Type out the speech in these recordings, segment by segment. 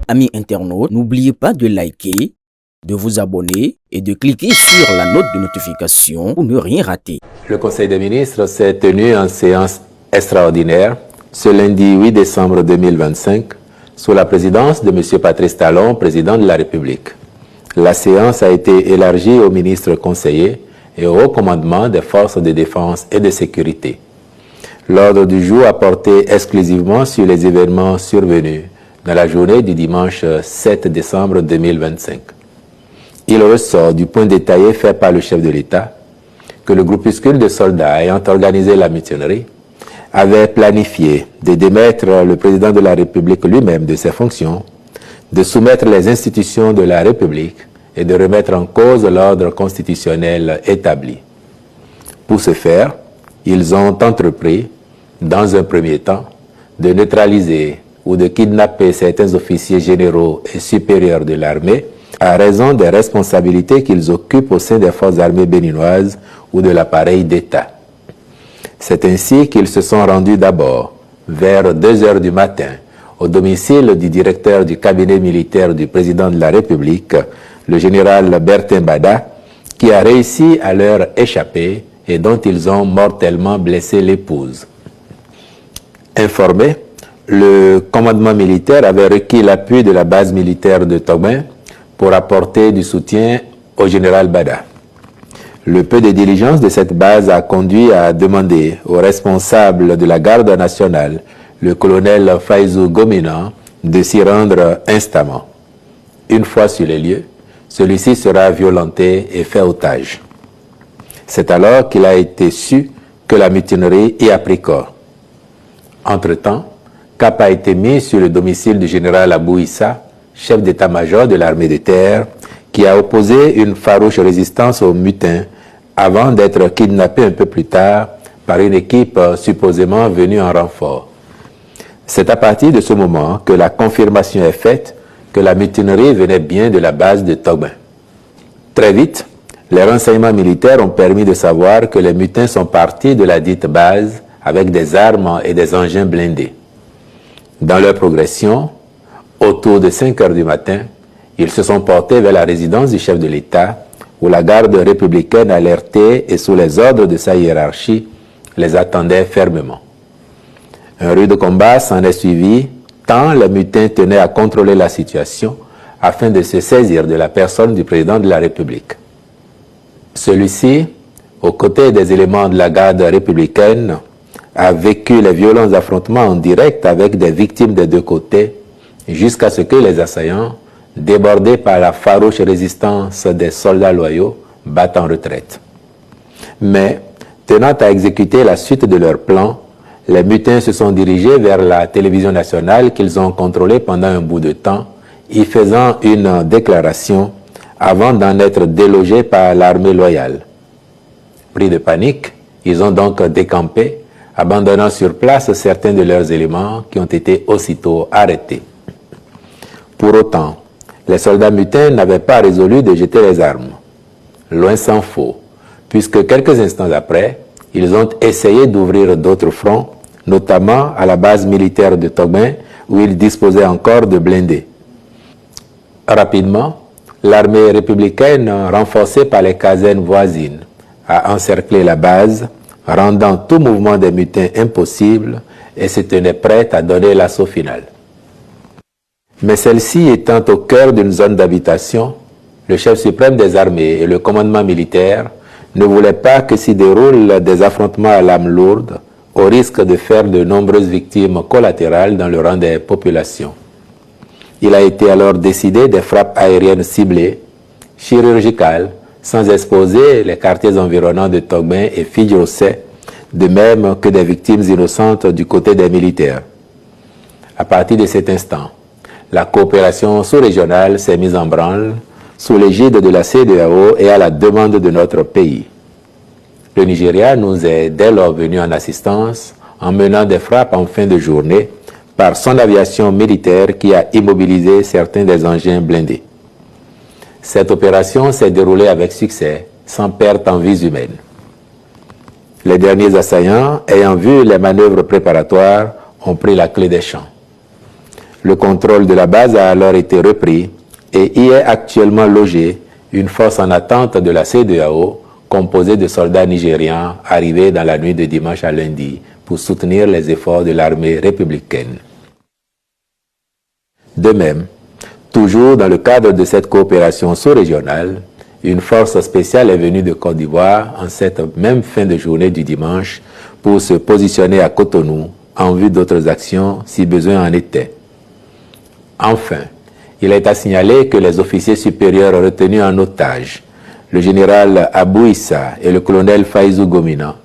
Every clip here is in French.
Amis internautes, n'oubliez pas de liker, de vous abonner et de cliquer sur la note de notification pour ne rien rater. Le Conseil des ministres s'est tenu en séance extraordinaire ce lundi 8 décembre 2025 sous la présidence de M. Patrice Talon, président de la République. La séance a été élargie aux ministres conseillers et au haut commandement des forces de défense et de sécurité. L'ordre du jour a porté exclusivement sur les événements survenus dans la journée du dimanche 7 décembre 2025. Il ressort du point détaillé fait par le chef de l'État que le groupuscule de soldats ayant organisé la mutinerie avait planifié de démettre le président de la République lui-même de ses fonctions, de soumettre les institutions de la République et de remettre en cause l'ordre constitutionnel établi. Pour ce faire, ils ont entrepris, dans un premier temps, de neutraliser ou de kidnapper certains officiers généraux et supérieurs de l'armée à raison des responsabilités qu'ils occupent au sein des forces armées béninoises ou de l'appareil d'État. C'est ainsi qu'ils se sont rendus d'abord, vers 2 heures du matin, au domicile du directeur du cabinet militaire du président de la République, le général Bertin Bada, qui a réussi à leur échapper et dont ils ont mortellement blessé l'épouse. Informé, le commandement militaire avait requis l'appui de la base militaire de Togben pour apporter du soutien au général Bada. Le peu de diligence de cette base a conduit à demander au responsable de la garde nationale, le colonel Faizou Gomina, de s'y rendre instamment. Une fois sur les lieux, celui-ci sera violenté et fait otage. C'est alors qu'il a été su que la mutinerie y a pris corps. Entre-temps, cap a été mis sur le domicile du général Abou Issa, chef d'état-major de l'armée de terre, qui a opposé une farouche résistance aux mutins avant d'être kidnappé un peu plus tard par une équipe supposément venue en renfort. C'est à partir de ce moment que la confirmation est faite que la mutinerie venait bien de la base de Togben. Très vite, les renseignements militaires ont permis de savoir que les mutins sont partis de la dite base avec des armes et des engins blindés. Dans leur progression, autour de 5 heures du matin, ils se sont portés vers la résidence du chef de l'État, où la garde républicaine alertée et sous les ordres de sa hiérarchie les attendait fermement. Un rude combat s'en est suivi, tant les mutins tenaient à contrôler la situation afin de se saisir de la personne du président de la République. Celui-ci, aux côtés des éléments de la garde républicaine, a vécu les violents affrontements en direct avec des victimes des deux côtés, jusqu'à ce que les assaillants, débordés par la farouche résistance des soldats loyaux, battent en retraite. Mais, tenant à exécuter la suite de leur plan, les mutins se sont dirigés vers la télévision nationale qu'ils ont contrôlée pendant un bout de temps, y faisant une déclaration avant d'en être délogés par l'armée loyale. Pris de panique, ils ont donc décampé, abandonnant sur place certains de leurs éléments qui ont été aussitôt arrêtés. Pour autant, les soldats mutins n'avaient pas résolu de jeter les armes. Loin s'en faut, puisque quelques instants après, ils ont essayé d'ouvrir d'autres fronts, notamment à la base militaire de Togben, où ils disposaient encore de blindés. Rapidement, l'armée républicaine, renforcée par les casernes voisines, a encerclé la base, rendant tout mouvement des mutins impossible et se tenait prête à donner l'assaut final. Mais celle-ci étant au cœur d'une zone d'habitation, le chef suprême des armées et le commandement militaire ne voulaient pas que s'y déroulent des affrontements à l'âme lourde, au risque de faire de nombreuses victimes collatérales dans le rang des populations. Il a été alors décidé des frappes aériennes ciblées, chirurgicales, sans exposer les quartiers environnants de Togben et Fidjosé, de même que des victimes innocentes du côté des militaires. À partir de cet instant, la coopération sous-régionale s'est mise en branle sous l'égide de la CEDEAO et à la demande de notre pays. Le Nigeria nous est dès lors venu en assistance en menant des frappes en fin de journée par son aviation militaire qui a immobilisé certains des engins blindés. Cette opération s'est déroulée avec succès, sans perte en vies humaines. Les derniers assaillants, ayant vu les manœuvres préparatoires, ont pris la clé des champs. Le contrôle de la base a alors été repris et y est actuellement logée une force en attente de la CEDEAO composée de soldats nigérians arrivés dans la nuit de dimanche à lundi pour soutenir les efforts de l'armée républicaine. De même, toujours dans le cadre de cette coopération sous-régionale, une force spéciale est venue de Côte d'Ivoire en cette même fin de journée du dimanche pour se positionner à Cotonou en vue d'autres actions si besoin en était. Enfin, il est à signaler que les officiers supérieurs retenus en otage, le général Abou Issa et le colonel Faïzou Gomina,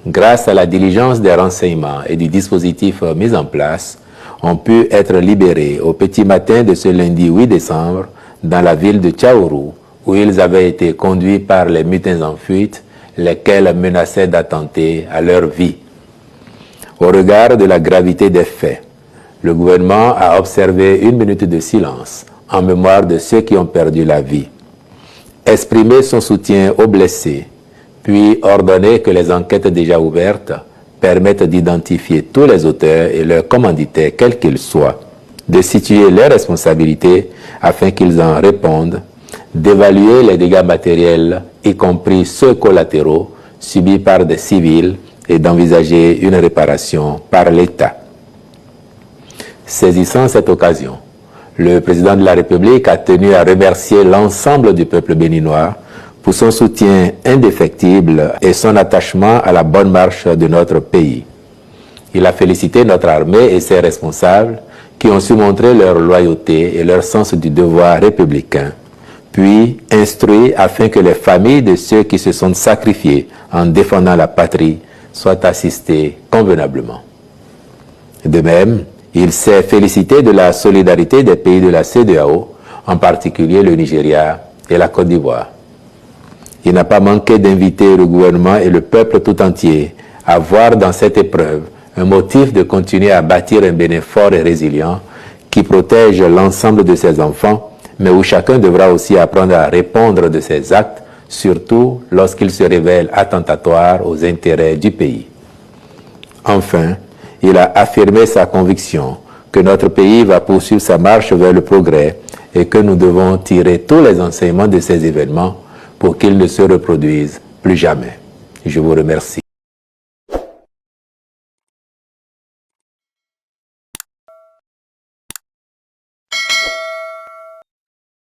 grâce à la diligence des renseignements et du dispositif mis en place, ont pu être libérés au petit matin de ce lundi 8 décembre dans la ville de Tchaourou, où ils avaient été conduits par les mutins en fuite, lesquels menaçaient d'attenter à leur vie. Au regard de la gravité des faits, le gouvernement a observé une minute de silence en mémoire de ceux qui ont perdu la vie, exprimé son soutien aux blessés, puis ordonné que les enquêtes déjà ouvertes permettent d'identifier tous les auteurs et leurs commanditaires, quels qu'ils soient, de situer leurs responsabilités afin qu'ils en répondent, d'évaluer les dégâts matériels, y compris ceux collatéraux, subis par des civils, et d'envisager une réparation par l'État. Saisissant cette occasion, le président de la République a tenu à remercier l'ensemble du peuple béninois pour son soutien indéfectible et son attachement à la bonne marche de notre pays. Il a félicité notre armée et ses responsables qui ont su montrer leur loyauté et leur sens du devoir républicain, puis instruit afin que les familles de ceux qui se sont sacrifiés en défendant la patrie soient assistées convenablement. De même, il s'est félicité de la solidarité des pays de la CEDEAO, en particulier le Nigeria et la Côte d'Ivoire. Il n'a pas manqué d'inviter le gouvernement et le peuple tout entier à voir dans cette épreuve un motif de continuer à bâtir un Bénin fort et résilient qui protège l'ensemble de ses enfants, mais où chacun devra aussi apprendre à répondre de ses actes, surtout lorsqu'ils se révèlent attentatoires aux intérêts du pays. Enfin, il a affirmé sa conviction que notre pays va poursuivre sa marche vers le progrès et que nous devons tirer tous les enseignements de ces événements pour qu'ils ne se reproduisent plus jamais. Je vous remercie.